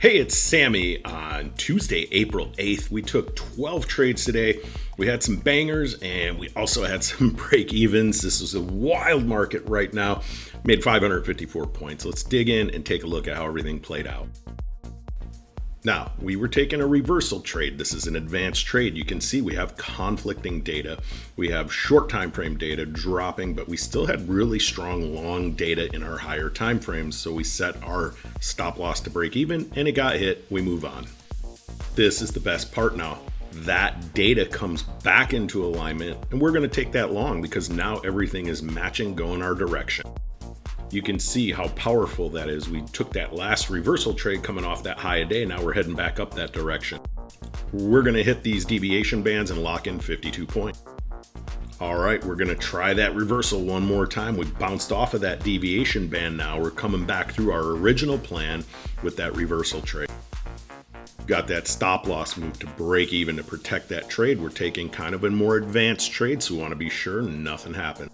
Hey, it's Sammy. On Tuesday, April 8th, we took 12 trades today. We had some bangers and we also had some break evens. This is a wild market right now. Made 554 points. Let's dig in and take a look at how everything played out. Now, we were taking a reversal trade. This is an advanced trade. You can see we have conflicting data. We have short time frame data dropping, but we still had really strong long data in our higher time frames. So we set our stop loss to break even and it got hit. We move on. This is the best part now. That data comes back into alignment and we're going to take that long because now everything is matching, going our direction. You can see how powerful that is. We took that last reversal trade coming off that high a day. Now we're heading back up that direction. We're going to hit these deviation bands and lock in 52 points. All right, we're going to try that reversal one more time. We bounced off of that deviation band now. We're coming back through our original plan with that reversal trade. Got that stop loss move to break even to protect that trade. We're taking kind of a more advanced trade, so we want to be sure nothing happens.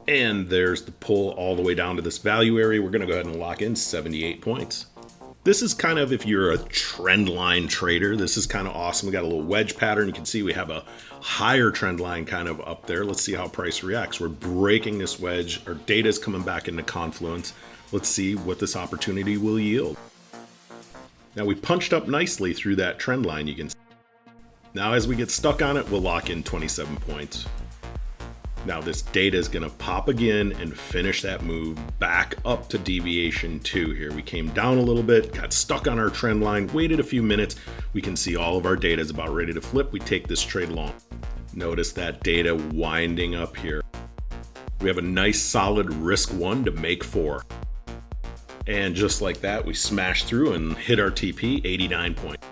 And there's the pull all the way down to this value area. We're going to go ahead and lock in 78 points. This is kind of, if you're a trend line trader, this is kind of awesome. We got a little wedge pattern. You can see we have a higher trend line kind of up there. Let's see how price reacts. We're breaking this wedge. Our data is coming back into confluence. Let's see what this opportunity will yield. Now we punched up nicely through that trend line, you can see. Now as we get stuck on it, we'll lock in 27 points. Now this data is going to pop again and finish that move back up to deviation 2 here. We came down a little bit, got stuck on our trend line, waited a few minutes. We can see all of our data is about ready to flip. We take this trade long. Notice that data winding up here. We have a nice solid risk 1 to make 4. And just like that, we smashed through and hit our TP, 89 points.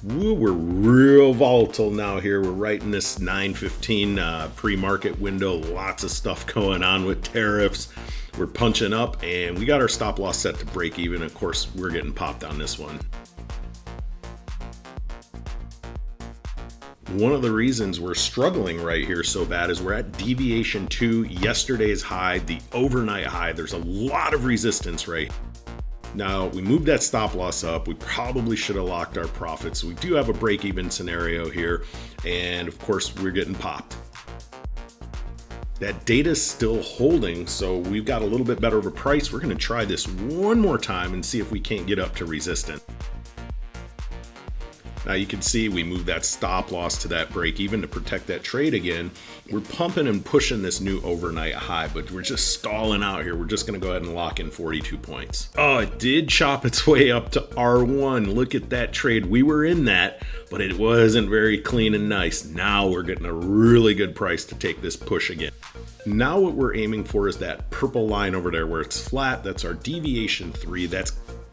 Woo, we're real volatile now here. We're right in this 9:15 pre-market window. Lots of stuff going on with tariffs. We're punching up and we got our stop loss set to break even. Of course, we're getting popped on this one. One of the reasons we're struggling right here so bad is we're at deviation 2, yesterday's high, the overnight high. There's a lot of resistance right here. Now, we moved that stop loss up. We probably should have locked our profits. We do have a break-even scenario here, and of course, we're getting popped. That data is still holding, so we've got a little bit better of a price. We're going to try this one more time and see if we can't get up to resistance. Now you can see we moved that stop loss to that break even to protect that trade again. We're pumping and pushing this new overnight high, but we're just stalling out here. We're just going to go ahead and lock in 42 points. Oh, it did chop its way up to R1. Look at that trade. We were in that, but it wasn't very clean and nice. Now we're getting a really good price to take this push again. Now what we're aiming for is that purple line over there where it's flat. That's our deviation 3. That's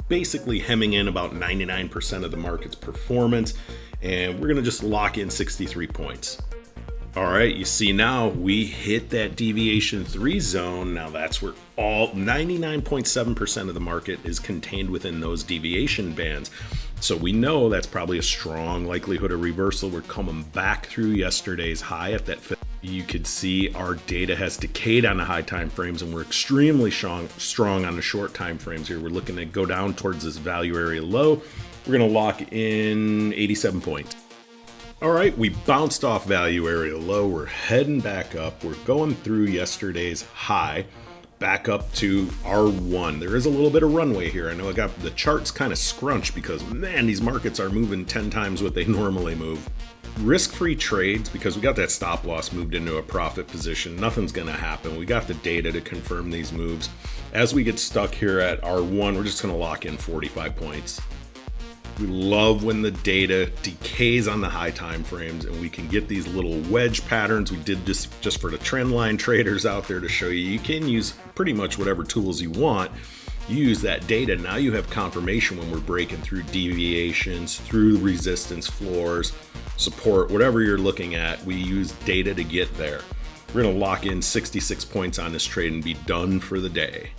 basically hemming in about 99% of the market's performance, and we're going to just lock in 63 points. All right, you see now we hit that deviation 3 zone. Now that's where all 99.7% of the market is contained within those deviation bands. So we know that's probably a strong likelihood of reversal. We're coming back through yesterday's high at that. You could see our data has decayed on the high time frames and we're extremely strong on the short time frames here. We're looking to go down towards this value area low. We're going to lock in 87 points. All right, we bounced off value area low. We're heading back up. We're going through yesterday's high back up to R1. There is a little bit of runway here. I know I got the charts kind of scrunched because, man, these markets are moving 10 times what they normally move. Risk-free trades, because we got that stop loss moved into a profit position, nothing's going to happen. We got the data to confirm these moves. As we get stuck here at R1, we're just going to lock in 45 points. We love when the data decays on the high time frames and we can get these little wedge patterns. We did this just for the trend line traders out there to show you can use pretty much whatever tools you want. You use that data. Now you have confirmation when we're breaking through deviations, through resistance floors, support, whatever you're looking at. We use data to get there. We're going to lock in 66 points on this trade and be done for the day.